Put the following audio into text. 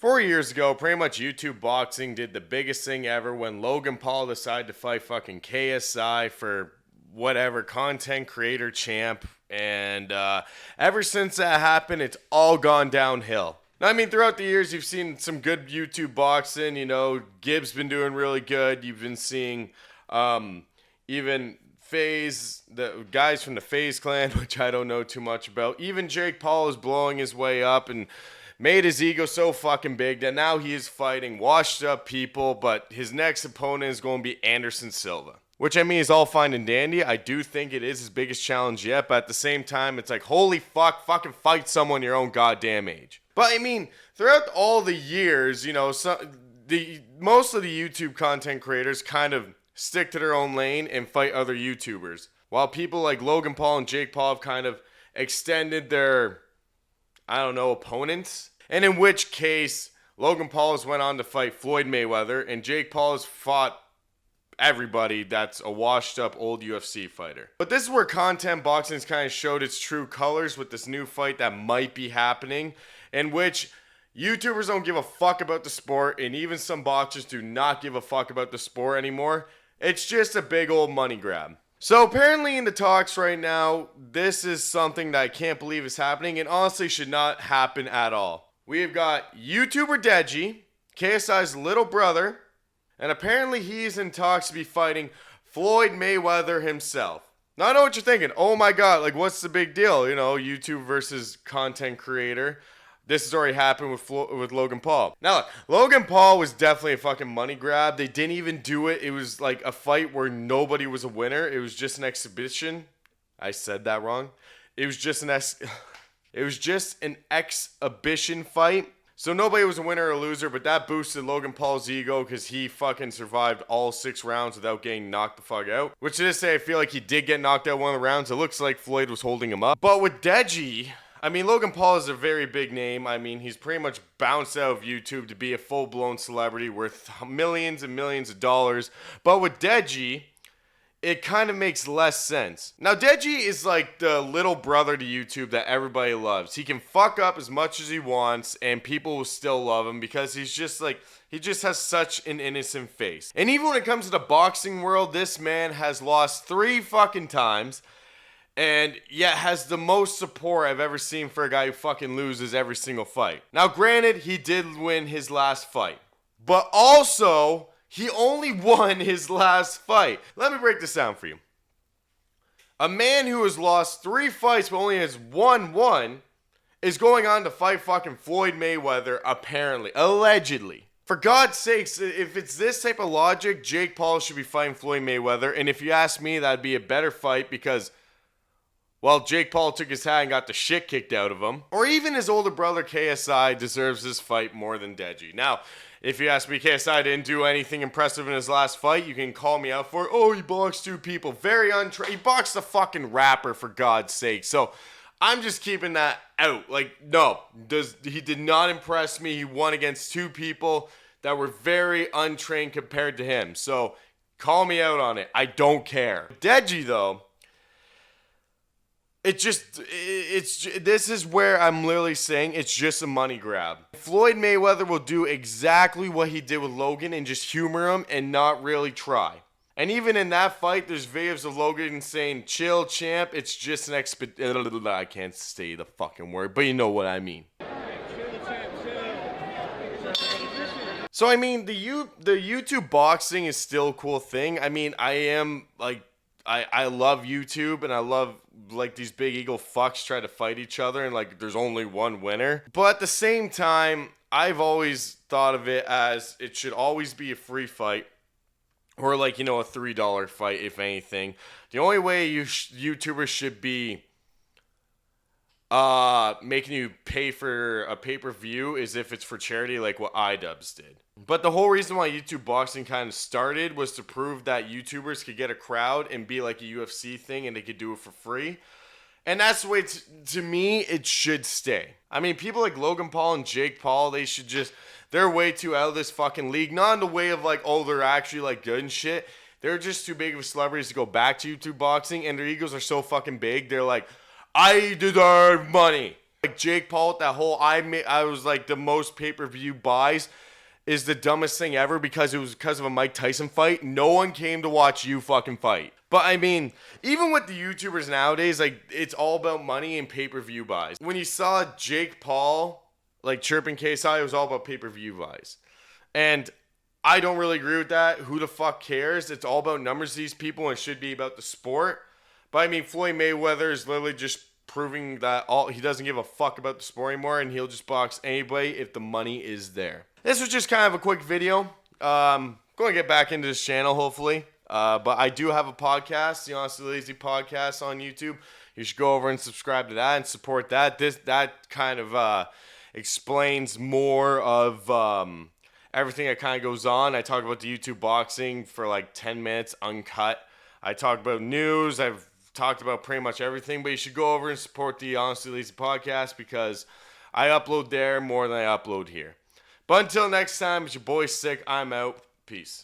4 years ago, pretty much YouTube boxing did the biggest thing ever when Logan Paul decided to fight fucking KSI for whatever content creator champ. And ever since that happened, it's all gone downhill. Now, I mean, throughout the years, you've seen some good YouTube boxing. You know, Gibbs been doing really good. You've been seeing even FaZe, the guys from the FaZe clan, which I don't know too much about. Even Jake Paul is blowing his way up and made his ego so fucking big that now he is fighting washed up people, but his next opponent is going to be Anderson Silva. Which, I mean, is all fine and dandy. I do think it is his biggest challenge yet, but at the same time, it's like, holy fuck, fucking fight someone your own goddamn age. But, I mean, throughout all the years, you know, most of the YouTube content creators kind of stick to their own lane and fight other YouTubers. While people like Logan Paul and Jake Paul have kind of extended their, I don't know, opponents. And in which case, Logan Paul has went on to fight Floyd Mayweather, and Jake Paul has fought everybody that's a washed up old UFC fighter. But this is where content boxing's kind of showed its true colors with this new fight that might be happening, in which YouTubers don't give a fuck about the sport, and even some boxers do not give a fuck about the sport anymore. It's just a big old money grab. So apparently in the talks right now, this is something that I can't believe is happening and honestly should not happen at all. We have got YouTuber Deji, KSI's little brother, and apparently he's in talks to be fighting Floyd Mayweather himself. Now I know what you're thinking. Oh my god, like what's the big deal? You know, YouTube versus content creator. This has already happened with Logan Paul. Now, look, Logan Paul was definitely a fucking money grab. They didn't even do it. It was like a fight where nobody was a winner. It was just an exhibition. I said that wrong. It was just an exhibition fight. So nobody was a winner or a loser, but that boosted Logan Paul's ego because he fucking survived all 6 rounds without getting knocked the fuck out. Which to this day, I feel like he did get knocked out one of the rounds. It looks like Floyd was holding him up. But with Deji, I mean, Logan Paul is a very big name. I mean, he's pretty much bounced out of YouTube to be a full-blown celebrity worth millions and millions of dollars. But with Deji, it kind of makes less sense. Now, Deji is like the little brother to YouTube that everybody loves. He can fuck up as much as he wants, and people will still love him because he's just like, he just has such an innocent face. And even when it comes to the boxing world, this man has lost 3 fucking times. And yet has the most support I've ever seen for a guy who fucking loses every single fight. Now, granted, he did win his last fight. But also, he only won his last fight. Let me break this down for you. A man who has lost 3 fights but only has won is going on to fight fucking Floyd Mayweather, apparently. Allegedly. For God's sakes, if it's this type of logic, Jake Paul should be fighting Floyd Mayweather. And if you ask me, that'd be a better fight because, well, Jake Paul took his hat and got the shit kicked out of him. Or even his older brother KSI deserves this fight more than Deji. Now, if you ask me, KSI didn't do anything impressive in his last fight. You can call me out for it. Oh, he boxed 2 people. Very he boxed a fucking rapper, for God's sake. So I'm just keeping that out. Like, no, he did not impress me. He won against 2 people that were very untrained compared to him. So call me out on it. I don't care. Deji, though, this is where I'm literally saying it's just a money grab. Floyd Mayweather will do exactly what he did with Logan and just humor him and not really try. And even in that fight, there's videos of Logan saying, chill, champ, it's just an I can't say the fucking word, but you know what I mean. So, I mean, the YouTube boxing is still a cool thing. I mean, I love YouTube and I love like these big ego fucks try to fight each other and like there's only one winner. But at the same time, I've always thought of it as it should always be a free fight or like, you know, a $3 fight if anything. The only way YouTubers should be making you pay for a pay-per-view is if it's for charity like what iDubbbz did. But the whole reason why YouTube boxing kind of started was to prove that YouTubers could get a crowd and be like a UFC thing and they could do it for free. And that's the way, to me, it should stay. I mean, people like Logan Paul and Jake Paul, they're way too out of this fucking league. Not in the way of like, oh, they're actually like good and shit. They're just too big of celebrities to go back to YouTube boxing and their egos are so fucking big. They're like, I deserve money. Like Jake Paul with that whole I was like the most pay-per-view buys is the dumbest thing ever because it was because of a Mike Tyson fight. No one came to watch you fucking fight. But I mean, even with the YouTubers nowadays, like it's all about money and pay-per-view buys. When you saw Jake Paul like chirping KSI, it was all about pay-per-view buys. And I don't really agree with that. Who the fuck cares? It's all about numbers, these people, and it should be about the sport. But I mean, Floyd Mayweather is literally just proving that he doesn't give a fuck about the sport anymore, and he'll just box anybody if the money is there. This was just kind of a quick video. Going to get back into this channel, hopefully. But I do have a podcast, the Honestly Lazy Podcast on YouTube. You should go over and subscribe to that and support that. That kind of explains more of everything that kind of goes on. I talk about the YouTube boxing for like 10 minutes, uncut. I talk about news. I've talked about pretty much everything. But you should go over and support the Honestly Lazy Podcast because I upload there more than I upload here. But until next time, it's your boy Sick. I'm out. Peace.